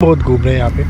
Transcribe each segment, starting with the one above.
बहुत घूम रहे हैं यहाँ पे।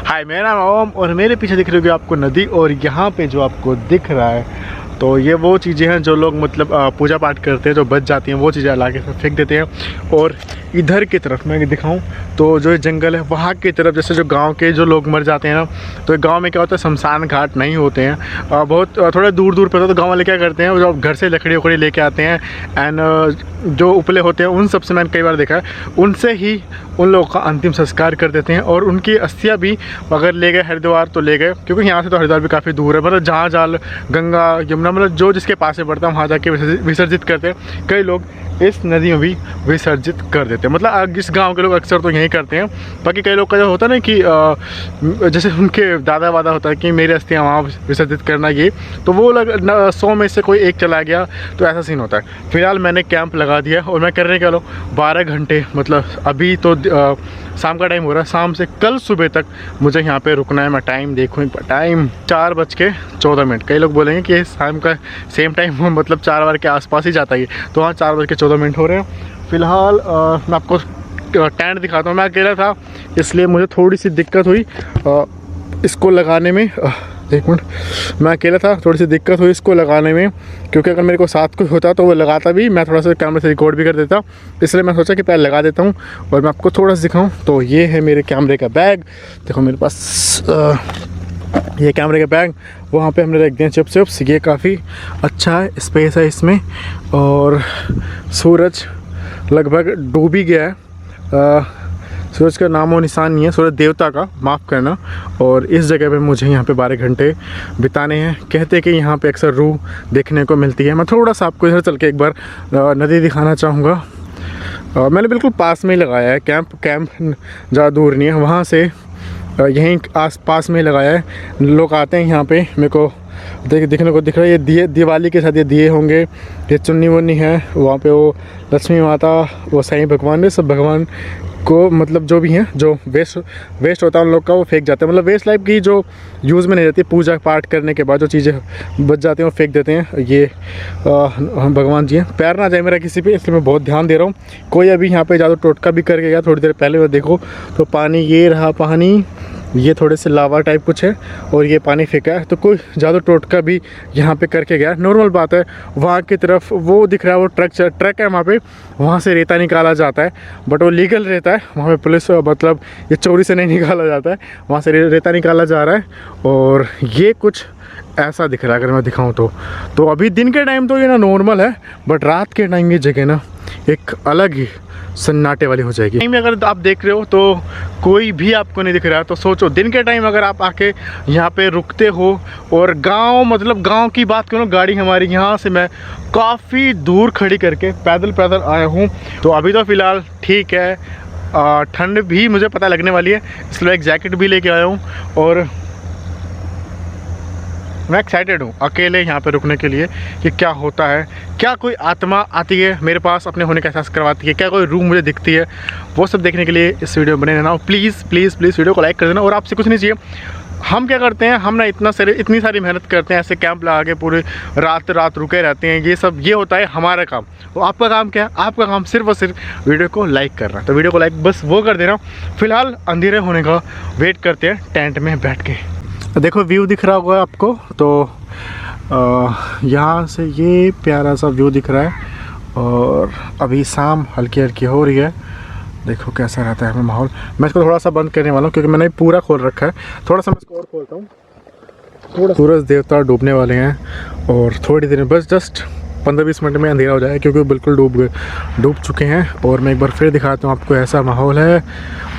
हाय, मेरा नाम ओम और मेरे पीछे दिख रही होगी आपको नदी। और यहाँ पे जो आपको दिख रहा है तो ये वो चीज़ें हैं जो लोग मतलब पूजा पाठ करते हैं, जो बच जाती हैं वो चीज़ें ला के फेंक देते हैं। और इधर की तरफ मैं दिखाऊं तो जो ये जंगल है वहाँ की तरफ, जैसे जो गांव के जो लोग मर जाते हैं ना, तो गांव में क्या होता है, शमशान घाट नहीं होते हैं, बहुत थोड़े दूर दूर पे होता है। तो गांव वाले क्या करते हैं, जो घर से लकड़ी उकड़ी लेके आते हैं एंड जो उपले होते हैं उन सब से मैंने कई बार देखा है, उनसे ही उन लोगों का अंतिम संस्कार कर देते हैं। और उनकी अस्थियाँ भी अगर ले गए हरिद्वार तो ले गए, क्योंकि यहाँ से तो हरिद्वार भी काफ़ी दूर है, मतलब जहाँ जाल गंगा यमुना मतलब जो जिसके पास से पड़ता है वहाँ जाके विसर्जित करते हैं। कई लोग इस नदी में भी विसर्जित कर देते हैं, मतलब इस गांव के लोग अक्सर तो यही करते हैं। बाकी कई लोग का जो होता है ना कि जैसे उनके दादा वादा होता है कि मेरी अस्थियाँ वहाँ विसर्जित करना, ये तो वो लोग 100 में से कोई एक चला गया, तो ऐसा सीन होता है। फिलहाल मैंने कैंप लगा दिया और मैं करने क्या लो 12 घंटे, मतलब अभी तो शाम का टाइम हो रहा है, शाम से कल सुबह तक मुझे यहाँ पे रुकना है। मैं टाइम देखूँ, टाइम 4:14। कई लोग बोलेंगे कि शाम का सेम टाइम मतलब 4 बार के आसपास ही जाता है, तो हाँ 4:14 हो रहे हैं। फिलहाल मैं आपको टेंट दिखाता हूँ। मैं अकेला था इसलिए मुझे थोड़ी सी दिक्कत हुई इसको लगाने में। एक मिनट, मैं अकेला था, थोड़ी सी दिक्कत हुई इसको लगाने में, क्योंकि अगर मेरे को साथ कोई होता तो वो लगाता भी, मैं थोड़ा सा कैमरे से रिकॉर्ड भी कर देता, इसलिए मैं सोचा कि पहले लगा देता हूँ और मैं आपको थोड़ा सा दिखाऊँ। तो ये है मेरे कैमरे का बैग, देखो मेरे पास ये कैमरे का बैग, वहाँ पे हमने रख दिए चिप्स। ये काफ़ी अच्छा है, स्पेस है इसमें। और सूरज लगभग डूब ही गया है, सूरज का नामो निशान नहीं है, सूरज देवता का, माफ़ करना। और इस जगह पे मुझे यहाँ पे 12 घंटे बिताने हैं। कहते हैं कि यहाँ पे अक्सर रूह देखने को मिलती है। मैं थोड़ा सा आपको इधर चल के एक बार नदी दिखाना चाहूँगा। मैंने बिल्कुल पास में ही लगाया है कैंप ज़्यादा दूर नहीं है, वहाँ से यहीं आस पास में लगाया है। लोग आते हैं यहाँ पे, मेरे को देखने को दिख रहा है ये दिए, दिवाली के साथ ये दिए होंगे, ये चुन्नी वुन्नी है, वहाँ पे वो लक्ष्मी माता, वो साईं भगवान, ये सब भगवान को मतलब जो भी हैं, जो वेस्ट होता है उन लोग का वो फेंक जाते हैं। मतलब वेस्ट लाइफ की जो यूज़ में नहीं रहती, पूजा पाठ करने के बाद जो चीज़ें बच जाती हैं वो फेंक देते हैं। ये भगवान जी हैं, पैर ना जाए मेरा किसी पे, इसलिए मैं बहुत ध्यान दे रहा हूँ। कोई अभी यहाँ पे ज़्यादा टोटका भी करके गया थोड़ी देर पहले, वो देखो तो पानी, ये रहा पानी, ये थोड़े से लावा टाइप कुछ है और ये पानी फेंका है, तो कोई ज़्यादा टोटका भी यहाँ पे करके गया, नॉर्मल बात है। वहाँ की तरफ वो दिख रहा है, वो ट्रक है वहाँ पे, वहाँ से रेता निकाला जाता है, बट वो लीगल रहता है वहाँ पे, पुलिस मतलब ये चोरी से नहीं निकाला जाता है, वहाँ से रेता निकाला जा रहा है। और ये कुछ ऐसा दिख रहा है, अगर मैं दिखाऊँ तो अभी दिन के टाइम तो ये ना नॉर्मल है, बट रात के टाइम ये जगह ना एक अलग ही सन्नाटे वाली हो जाएगी। टाइम में अगर आप देख रहे हो तो कोई भी आपको नहीं दिख रहा है, तो सोचो दिन के टाइम अगर आप आके यहाँ पे रुकते हो। और गांव, मतलब गांव की बात करूँ, गाड़ी हमारी यहाँ से मैं काफ़ी दूर खड़ी करके पैदल आया हूँ। तो अभी तो फ़िलहाल ठीक है, ठंड भी मुझे पता लगने वाली है, इसलिए एक जैकेट भी लेके आया हूँ। और मैं एक्साइटेड हूँ अकेले यहाँ पे रुकने के लिए कि क्या होता है, क्या कोई आत्मा आती है मेरे पास अपने होने का एहसास करवाती है, क्या कोई रूह मुझे दिखती है, वो सब देखने के लिए इस वीडियो में बने रहना। प्लीज़ प्लीज़ प्लीज़ वीडियो को लाइक कर देना। और आपसे कुछ नहीं चाहिए, हम क्या करते हैं, हम ना इतनी सारी मेहनत करते हैं, ऐसे कैंप लगा के पूरे रात रुके रहते हैं, ये होता है हमारा काम। तो आपका काम क्या है? आपका काम सिर्फ और सिर्फ वीडियो को लाइक करना। तो वीडियो को लाइक बस वो कर देना। फिलहाल अंधेरे होने का वेट करते हैं टेंट में बैठ के। देखो व्यू दिख रहा होगा आपको, तो यहाँ से ये प्यारा सा व्यू दिख रहा है। और अभी शाम हल्की हल्की हो रही है, देखो कैसा रहता है माहौल। मैं इसको थोड़ा सा बंद करने वाला हूँ क्योंकि मैंने पूरा खोल रखा है, थोड़ा सा मैं इसको और खोलता हूँ। थोड़ा सूरज देवता डूबने वाले हैं और थोड़ी देर में, बस जस्ट 15-20 मिनट में अंधेरा हो जाएगा, क्योंकि बिल्कुल डूब चुके हैं। और मैं एक बार फिर दिखाता हूँ आपको, ऐसा माहौल है।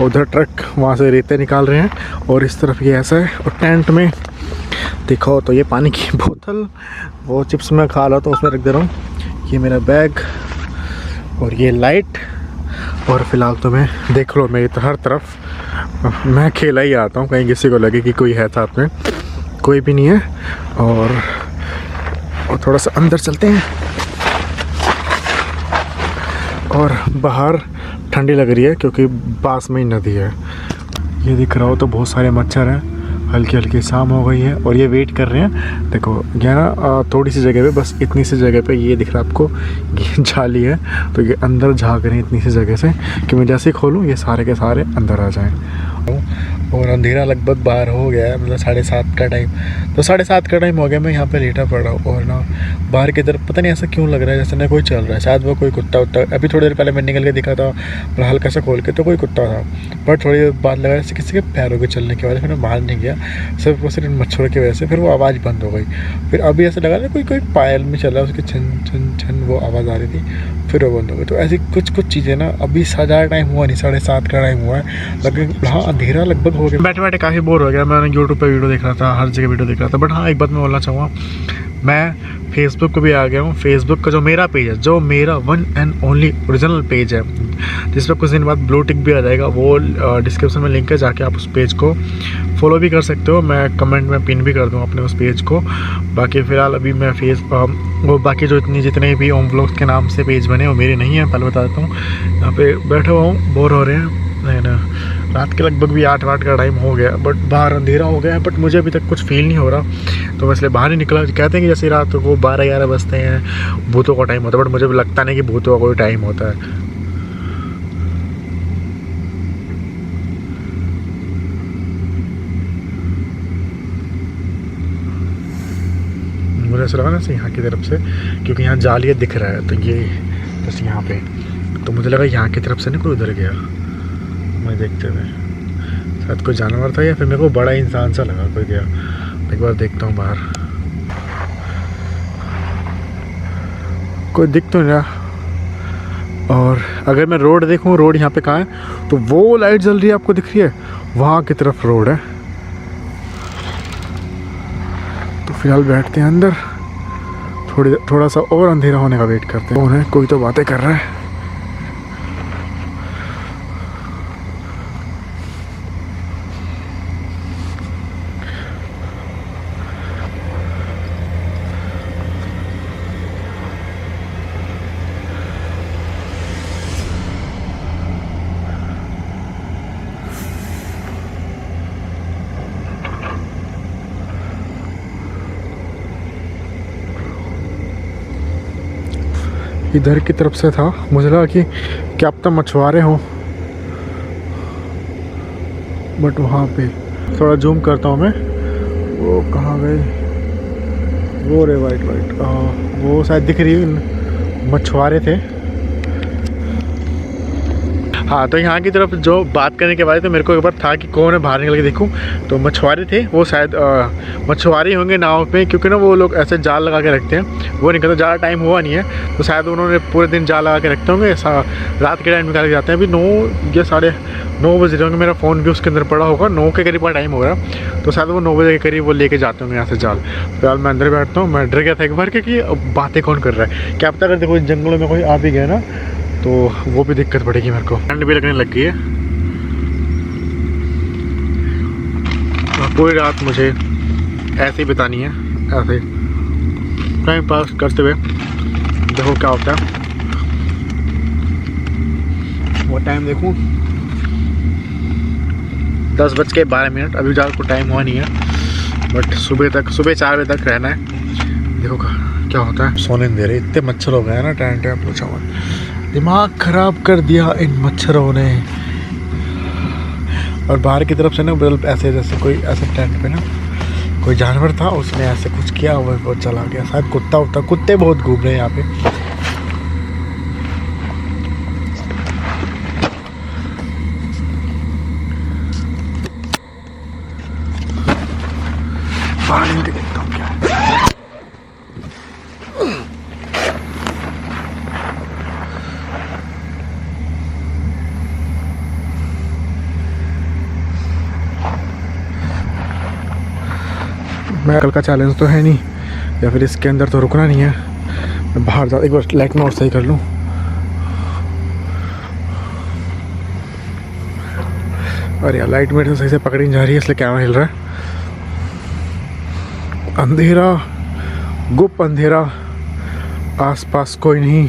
उधर ट्रक वहाँ से रेते निकाल रहे हैं और इस तरफ ये ऐसा है। और टेंट में देखो तो ये पानी की बोतल, वो चिप्स मैं खा रहा था उसमें रख दे रहा हूँ, ये मेरा बैग और ये लाइट। और फिलहाल तो मैं देख लो, मेरी तो हर तरफ मैं अकेला ही आता हूँ, कहीं किसी को लगे कि कोई है साथ में, कोई भी नहीं है। और थोड़ा सा अंदर चलते हैं। और बाहर ठंडी लग रही है क्योंकि पास में ही नदी है। ये दिख रहा हो तो बहुत सारे मच्छर हैं, हल्की हल्की शाम हो गई है और ये वेट कर रहे हैं। देखो ये ना थोड़ी सी जगह पे, बस इतनी सी जगह पे ये दिख रहा है आपको, ये जाली है, तो ये अंदर झाँक रहे हैं इतनी सी जगह से कि मैं जैसे ही खोलूँ ये सारे के सारे अंदर आ जाएँ। और अंधेरा लगभग बाहर हो गया है, मतलब 7:30 का टाइम, तो 7:30 का टाइम हो गया। मैं यहाँ पे लेटा पड़ा हूँ और ना बाहर की तरफ पता नहीं ऐसा क्यों लग रहा है जैसे ना कोई चल रहा है, शायद वो कोई कुत्ता उत्ता। अभी थोड़ी देर पहले मैं निकल के दिखा था मतलब हल्का सा खोल के, तो कोई कुत्ता था, बट थोड़ी देर बाद लगा जैसे किसी के पैरों के चलने की वजह से मैं बाहर नहीं गया, सिर्फ वो सिर्फ मच्छरों की वजह से। फिर वो आवाज़ बंद हो गई। फिर अभी ऐसा लगा ना कोई पायल में चल रहा है, उसकी छन छन छन वो आवाज़ आ रही थी, फिर वो बंद हो गई। तो ऐसी कुछ चीज़ें ना, अभी ज़्यादा टाइम हुआ नहीं, 7:30 का टाइम हुआ है, लेकिन हाँ अंधेरा लगभग हो गया। बैठे बैठे काफ़ी बोर हो गया, मैंने यूट्यूब पे वीडियो देख रहा था, हर जगह वीडियो देख रहा था। बट हाँ एक बात मैं बोलना चाहूँगा, मैं फेसबुक पे भी आ गया हूँ। फेसबुक का जो मेरा पेज है, जो मेरा one and only original page है, जिस पर कुछ दिन बाद ब्लू टिक भी आ जाएगा, वो डिस्क्रिप्शन में लिंक है, जाके आप उस पेज को फॉलो भी कर सकते हो। मैं कमेंट में पिन भी कर दूँ अपने उस पेज को। बाकी फ़िलहाल अभी मैं वो बाकी जो जितने भी ओम व्लॉग्स के नाम से पेज बने वो मेरे नहीं हैं, पहले बता देता हूँ। यहाँ पे बैठा हुआ हूँ, बोर हो रहे हैं। नहीं ना, रात के लगभग भी 8 का टाइम हो गया, बट बाहर अंधेरा हो गया है, बट मुझे अभी तक कुछ फील नहीं हो रहा, तो मैं इसलिए बाहर ही निकला। कहते हैं कि जैसे रात को 12-11 बजते हैं भूतों का टाइम होता है, बट मुझे भी लगता नहीं कि भूतों का कोई टाइम होता है। मुझे ऐसा लगा ना यहाँ की तरफ से, क्योंकि यहाँ जालिया दिख रहा है, तो ये बस यहाँ पे, तो मुझे लगा यहाँ की तरफ से नहीं कोई उधर गया। मैं देखते हुए शायद कोई जानवर था, या फिर मेरे को बड़ा इंसान सा लगा कोई गया। एक बार देखता हूँ बाहर, कोई दिख तो नहीं रहा। और अगर मैं रोड देखूँ, रोड यहाँ पे कहाँ है, तो वो लाइट जल रही है आपको दिख रही है, वहाँ की तरफ रोड है। तो फिलहाल बैठते हैं अंदर, थोड़ा सा और अंधेरा होने का वेट करते हैं। कौन है, कोई तो बातें कर रहा है। इधर की तरफ से था, मुझे लगा कि क्या अब तक मछुआरे हों, बट वहाँ पे थोड़ा जूम करता हूँ मैं, वो कहाँ गए, वो रे वाइट वो शायद दिख रही है, मछुआरे थे। हाँ, तो यहाँ की तरफ जो बात करने के बाद तो मेरे को एक बार था कि कौन है, बाहर निकल के देखूँ, तो मछुआरे थे वो, शायद मछुआरे होंगे नाव पे, क्योंकि ना वो लोग ऐसे जाल लगा के रखते हैं। वो निकलता, ज़्यादा टाइम हुआ नहीं है, तो शायद उन्होंने पूरे दिन जाल लगा के रखते होंगे, रात के टाइम निकाल के जाते हैं। अभी 9 या 9:30 बज रहे होंगे, मेरा फ़ोन भी उसके अंदर पड़ा होगा, 9 के करीब का टाइम हो रहा, तो शायद वो 9 बजे के करीब वो लेके जाते होंगे यहाँ से जाल। फिलहाल मैं अंदर बैठता हूँ। मैं डर गया था एक बार कि बातें कौन कर रहा है, क्या पता अगर देखो जंगलों में कोई आ भी गया ना, तो वो भी दिक्कत पड़ेगी मेरे को। ठंड भी लगने लग गई है, पूरी रात मुझे ऐसे ही बितानी है, ऐसे टाइम पास करते हुए। देखो क्या होता है, वो टाइम देखूं 10:12। अभी ज़्यादा को टाइम हुआ नहीं है, बट सुबह 4 बजे तक रहना है। देखो क्या होता है, सोने नहीं दे रहे, इतने मच्छर हो गए हैं ना, टाइम पूछा हुआ, दिमाग ख़राब कर दिया इन मच्छरों ने। और बाहर की तरफ से ना बल्ब ऐसे, जैसे कोई ऐसे टेंट पे ना कोई जानवर था, उसने ऐसे कुछ किया, वो चला गया, शायद कुत्ते बहुत घूम रहे हैं यहाँ पे। पानी देखता हूँ क्या है। मैं कल का चैलेंज तो है नहीं, या फिर इसके अंदर तो रुकना नहीं है। मैं बाहर जा, एक बार लाइट में और सही कर लूँ। अरे यार, लाइट मेरे से सही से पकड़ी नहीं जा रही है, इसलिए कैमरा हिल रहा है। अंधेरा, गुप्त अंधेरा, आसपास कोई नहीं,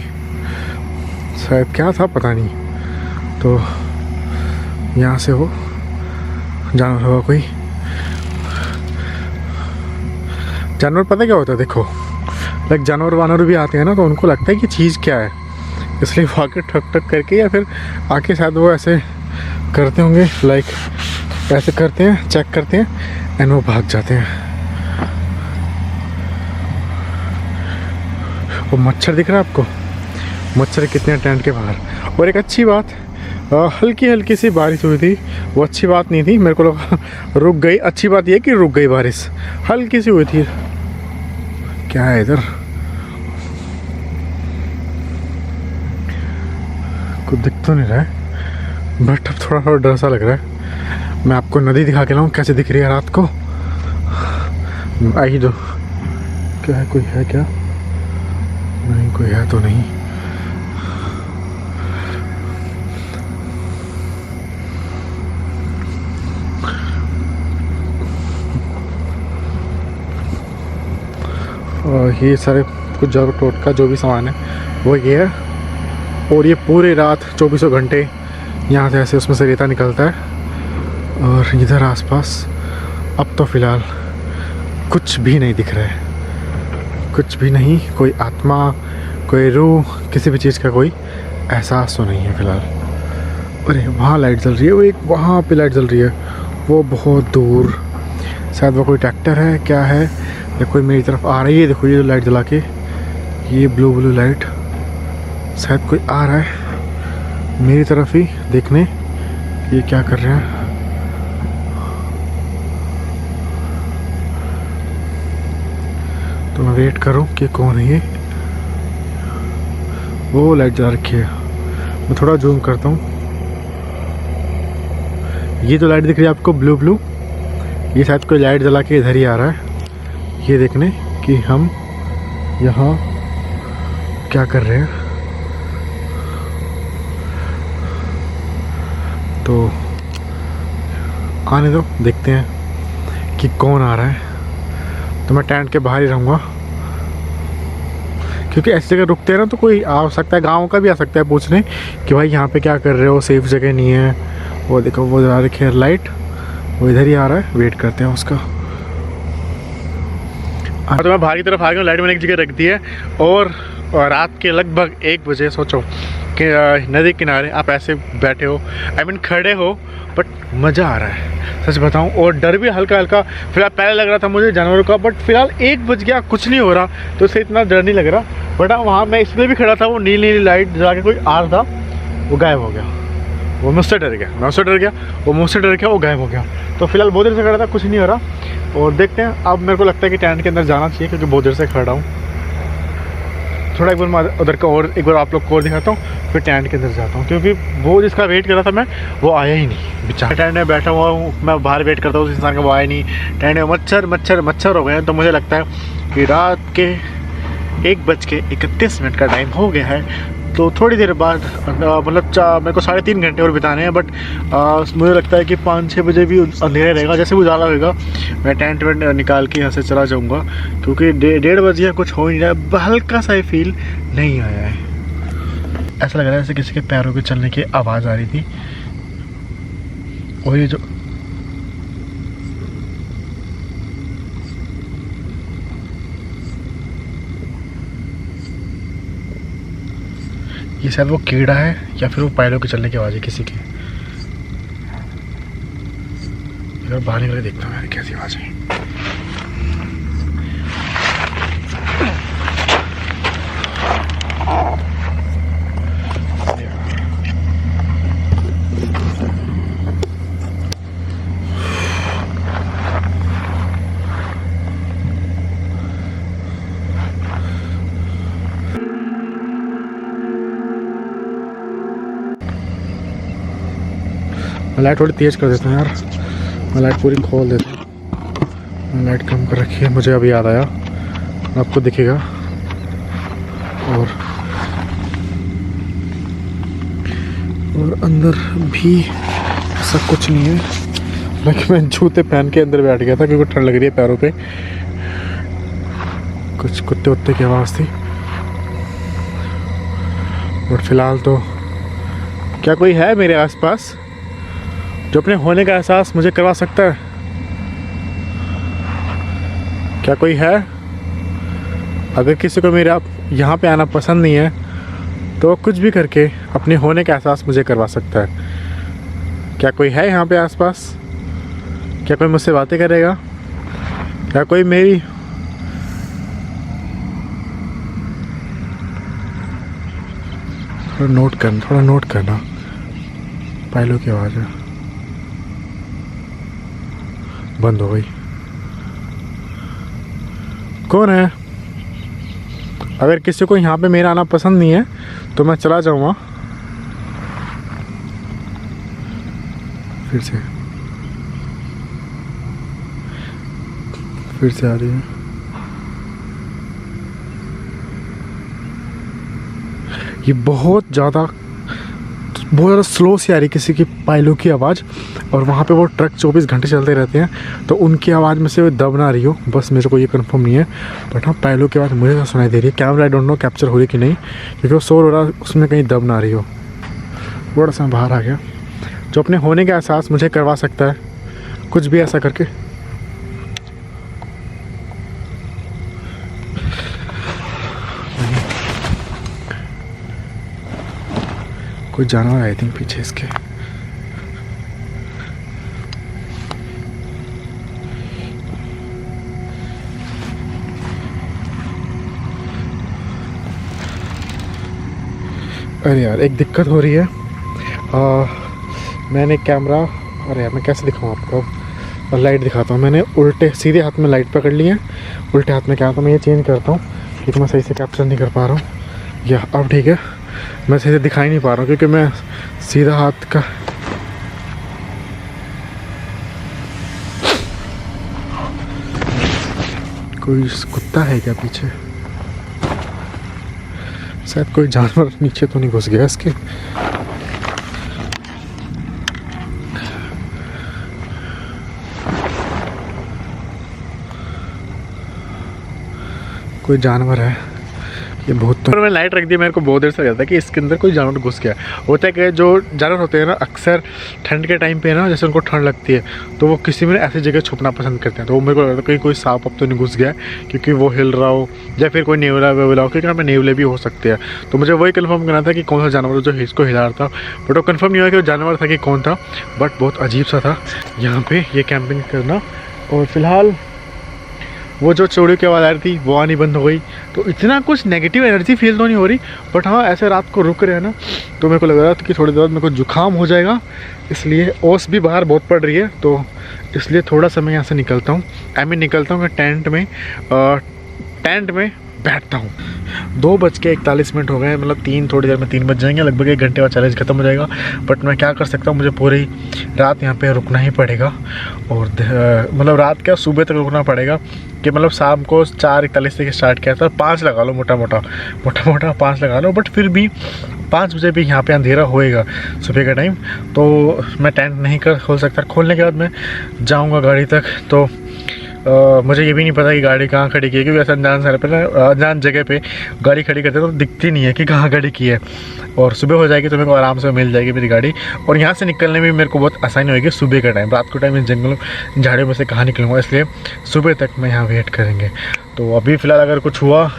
शायद क्या था पता नहीं। तो यहाँ से हो जानवर होगा कोई, जानवर पता क्या होता है, देखो लाइक जानवर वानवर भी आते हैं ना, तो उनको लगता है कि चीज़ क्या है, इसलिए वो आके ठक ठक करके या फिर आके शायद वो ऐसे करते होंगे, लाइक ऐसे करते हैं, चेक करते हैं एंड वो भाग जाते हैं। वो मच्छर दिख रहा है आपको, मच्छर कितने हैं टेंट के बाहर। और एक अच्छी बात, हल्की हल्की सी बारिश हुई थी, वो अच्छी बात नहीं थी, मेरे को लगा रुक गई। अच्छी बात ये कि रुक गई बारिश, हल्की सी हुई थी। क्या है इधर, कुछ दिख तो नहीं रहा है, बट अब थोड़ा थोड़ा डर सा लग रहा है। मैं आपको नदी दिखा के लाऊं कैसे दिख रही है रात को। आई दो, क्या है, कोई है क्या? नहीं, कोई है तो नहीं। और ये सारे कुछ जड़ टोटका जो भी सामान है वो ये है। और ये पूरे रात 24 घंटे यहाँ से ऐसे उसमें से रेता निकलता है। और इधर आसपास अब तो फ़िलहाल कुछ भी नहीं दिख रहा है, कुछ भी नहीं, कोई आत्मा, कोई रूह, किसी भी चीज़ का कोई एहसास तो नहीं है फ़िलहाल। अरे वहाँ लाइट जल रही है, वो एक वहाँ पे लाइट जल रही है, वो बहुत दूर, शायद वो कोई ट्रैक्टर है क्या है, या कोई मेरी तरफ आ रही है। देखो ये लाइट जला के, ये ब्लू लाइट, शायद कोई आ रहा है मेरी तरफ ही देखने। ये क्या कर रहे हैं? तो मैं वेट करूं कि कौन है ये। वो लाइट जला रखी है, मैं थोड़ा जूम करता हूँ। ये जो लाइट दिख रही है आपको ब्लू, ये शायद कोई लाइट जला के इधर ही आ रहा है ये देखने कि हम यहाँ क्या कर रहे हैं। तो आने दो, देखते हैं कि कौन आ रहा है। तो मैं टेंट के बाहर ही रहूँगा, क्योंकि ऐसी जगह रुकते हैं ना तो कोई आ सकता है, गांव का भी आ सकता है पूछने कि भाई यहाँ पे क्या कर रहे हो, सेफ जगह नहीं है। वो देखो वो जला रखी है लाइट, वो इधर ही आ रहा है, वेट करते हैं उसका। तो मैं बाहर की तरफ आ गया हूँ, लाइट मैंने एक जगह रख दी है। और रात के लगभग 1 बजे सोचो कि नदी किनारे आप ऐसे बैठे हो, आई मीन खड़े हो, बट मज़ा आ रहा है सच बताऊं। और डर भी हल्का हल्का फिलहाल पहले लग रहा था मुझे जानवरों का, बट फिलहाल 1 बज गया, कुछ नहीं हो रहा, तो इससे इतना डर नहीं लग रहा। बट वहाँ मैं इसलिए भी खड़ा था, वो नीली लाइट जला के कोई आ रहा था, वो गायब हो गया, वो मुझसे डर गया, मैं उससे डर गया, वो मुझसे डर गया, वो गायब हो गया। तो फिलहाल बहुत देर से खड़ा था, कुछ नहीं हो रहा। और देखते हैं, अब मेरे को लगता है कि टेंट के अंदर जाना चाहिए, क्योंकि बहुत देर से खड़ा हूँ। थोड़ा एक बार मैं उधर का और एक बार आप लोग को और दिखाता हूँ, फिर टेंट के अंदर जाता हूँ, क्योंकि वो जिसका वेट कर रहा था मैं, वो आया ही नहीं बेचारा। टेंट में बैठा हुआ हूँ, मैं बाहर वेट करता हूँ उस इंसान का, वो आया नहीं। टेंट में मच्छर हो गए हैं। तो मुझे लगता है कि रात के 1:31 का टाइम हो गया है। तो थोड़ी देर बाद मतलब मेरे को 3.5 घंटे और बिताने हैं, बट मुझे लगता है कि 5-6 बजे भी अंधेरा रहेगा। जैसे भी उजाला होगा मैं टेंट वेंट निकाल के यहाँ से चला जाऊँगा, क्योंकि 1:30 बजे कुछ हो नहीं रहा है, हल्का सा फील नहीं आया है। ऐसा लग रहा है जैसे किसी के पैरों के चलने की आवाज़ आ रही थी। और ये जो ये शायद वो कीड़ा है, या फिर वो पैरों के चलने की आवाज़ है किसी की। बाहर निकल के देखता हूँ यार कैसी आवाज़ है। मैं लाइट थोड़ी तेज़ कर देता हूँ यार, मैं लाइट पूरी खोल देता हूँ। मैं लाइट कम कर रखी है, मुझे अभी याद आया, आपको दिखेगा। और अंदर भी ऐसा कुछ नहीं है, लेकिन मैं जूते पहन के अंदर बैठ गया था क्योंकि ठंड लग रही है पैरों पे। कुछ कुत्ते उत्ते की आवाज़ थी। और फिलहाल तो क्या कोई है मेरे आसपास जो अपने होने का एहसास मुझे करवा सकता है? क्या कोई है? अगर किसी को मेरे आप यहाँ पे आना पसंद नहीं है तो कुछ भी करके अपने होने का एहसास मुझे करवा सकता है। क्या कोई है यहाँ पे आसपास? क्या कोई मुझसे बातें करेगा? क्या कोई मेरी थोड़ा नोट करना। पायलों की आवाज़ है, बंद हो गई। कौन है? अगर किसी को यहाँ पे मेरा आना पसंद नहीं है तो मैं चला जाऊँगा। फिर से आ रही है। ये बहुत ज़्यादा स्लो सी आ रही किसी की पायलों की आवाज़, और वहाँ पे वो ट्रक 24 घंटे चलते रहते हैं तो उनकी आवाज़ में से दब ना रही हो, बस मेरे को ये कंफर्म नहीं है। बट हाँ, पायलों की आवाज़ मुझे तो सुनाई दे रही है। Camera I don't know capture हो रही कि नहीं, क्योंकि वो शोर हो रहा, उसमें कहीं दब ना रही हो। थोड़ा सा बाहर आ गया, जो अपने होने का एहसास मुझे करवा सकता है कुछ भी ऐसा करके। कोई जानवर आई थिंक पीछे इसके। अरे यार, एक दिक्कत हो रही है। मैंने कैमरा, अरे यार मैं कैसे दिखाऊँ आपको, और लाइट दिखाता हूँ। मैंने उल्टे सीधे हाथ में लाइट पकड़ ली है, उल्टे हाथ में कैमरा। मैं ये चेंज करता हूँ क्योंकि मैं सही से कैप्चर नहीं कर पा रहा हूँ। या अब ठीक है, मैं सही से दिखाई नहीं पा रहा हूँ क्योंकि मैं सीधा हाथ का। कोई कुत्ता है क्या पीछे? शायद कोई जानवर नीचे तो नहीं घुस गया इसके। कोई जानवर है ये बहुत। तो मैंने लाइट रख दी, मेरे को बहुत देर से लगा था कि इसके अंदर कोई जानवर घुस गया। होता है कि जो जानवर होते हैं ना, अक्सर ठंड के टाइम पे ना, जैसे उनको ठंड लगती है तो वो किसी में ऐसी जगह छुपना पसंद करते हैं। तो वो मेरे को लगता है कहीं कोई सांप अब तो नहीं घुस गया क्योंकि वो हिल रहा हो, या फिर कोई नेवला वेवला हो, क्योंकि यहाँ पे नेवले भी हो सकते हैं। तो मुझे वही कन्फर्म करना था कि कौन सा जानवर जो इसको हिला रहा था, बट वो कन्फर्म नहीं हुआ कि वो जानवर था कि कौन था। बट बहुत अजीब सा था यहाँ पे ये कैंपिंग करना। और फिलहाल वो जो चोरी की आवाज़ आ रही थी वो आनी बंद हो गई। तो इतना कुछ नेगेटिव एनर्जी फील तो नहीं हो रही, बट हाँ ऐसे रात को रुक रहे हैं ना, तो मेरे को लग रहा था कि थोड़ी देर बाद मेरे को जुकाम हो जाएगा। इसलिए ओस भी बाहर बहुत पड़ रही है, तो इसलिए थोड़ा सा मैं यहाँ से निकलता हूँ। निकलता हूँ टेंट में बैठता हूँ। 2:41 हो गए, मतलब थोड़ी देर में 3 बज जाएंगे। लगभग 1 घंटे बाद चैलेंज खत्म हो जाएगा। बट मैं क्या कर सकता हूँ, मुझे पूरी रात यहाँ पे रुकना ही पड़ेगा। और मतलब रात क्या, सुबह तक रुकना पड़ेगा। कि मतलब शाम को 4:41 से स्टार्ट किया था, 5 लगा लो, मोटा मोटा 5 लगा लो। बट फिर भी 5 बजे भी यहाँ पे अंधेरा होएगा सुबह का टाइम। तो मैं टेंट नहीं खोल सकता। खोलने के बाद मैं जाऊँगा गाड़ी तक। तो मुझे ये भी नहीं पता कि गाड़ी कहाँ खड़ी की है, क्योंकि ऐसा अनजान जगह पे गाड़ी खड़ी करते तो दिखती नहीं है कि कहाँ खड़ी की है। और सुबह हो जाएगी तो मेरे को आराम से मिल जाएगी मेरी गाड़ी, और यहाँ से निकलने में मेरे को बहुत आसानी होगी सुबह का टाइम। रात को टाइम इन जंगलों झाड़ियों में से कहाँ निकलूँगा, इसलिए सुबह तक मैं यहाँ वेट करेंगे। तो अभी फ़िलहाल अगर कुछ हुआ,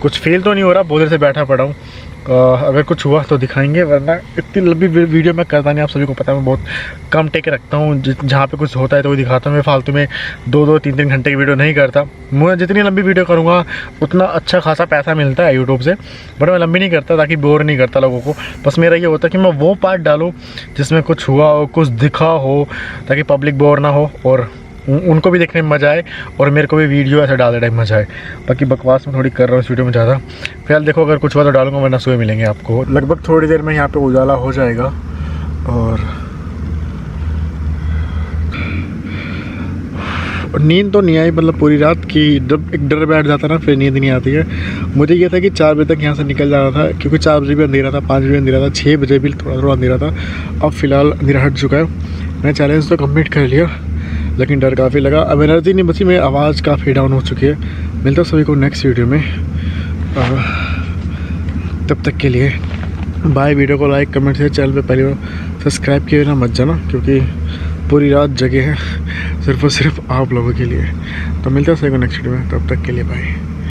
कुछ फील तो नहीं हो रहा, बहुत देर से बैठा पड़ा हूँ। अगर कुछ हुआ तो दिखाएंगे, वरना इतनी लंबी वीडियो मैं करता नहीं। आप सभी को पता है मैं बहुत कम टेक रखता हूँ। जहाँ पे कुछ होता है तो वो दिखाता हूँ। मैं फालतू में 2-2, 3-3 घंटे की वीडियो नहीं करता। मैं जितनी लंबी वीडियो करूँगा उतना अच्छा खासा पैसा मिलता है यूट्यूब से, बट मैं लंबी नहीं करता ताकि बोर नहीं करता लोगों को। बस मेरा ये होता है कि मैं वो पार्ट डालूँ जिसमें कुछ हुआ हो, कुछ दिखा हो, ताकि पब्लिक बोर ना हो और उनको भी देखने में मज़ा आए, और मेरे को भी वीडियो ऐसे डालने टाइम मज़ा आए। बाकी बकवास में थोड़ी कर रहा हूँ इस वीडियो में ज़्यादा। फिलहाल देखो, अगर कुछ हुआ तो डालूंगा, वरना सुबह मिलेंगे आपको। लगभग थोड़ी देर में यहाँ पे उजाला हो जाएगा। और नींद तो नहीं आई, मतलब पूरी रात की एक डर बैठ जाता ना, फिर नींद नहीं आती है। मुझे ये था कि 4 बजे तक यहाँ से निकल जाना था, क्योंकि 4 बजे भी अंधेरा था, 5 बजे अंधेरा था, 6 बजे भी थोड़ा अंधेरा था। अब फ़िलहाल अंधेरा हट चुका है। मैंने चैलेंज तो कम्प्लीट कर लिया, लेकिन डर काफ़ी लगा। अब एनर्जी नहीं बची, मेरी आवाज़ काफ़ी डाउन हो चुकी है। मिलता सभी को नेक्स्ट वीडियो में, तब तक के लिए बाय। वीडियो को लाइक, कमेंट से, चैनल पे पहली बार सब्सक्राइब किए ना मत जाना, क्योंकि पूरी रात जगे हैं सिर्फ और सिर्फ आप लोगों के लिए। तो मिलते हैं नेक्स्ट वीडियो में, तब तक के लिए बाय।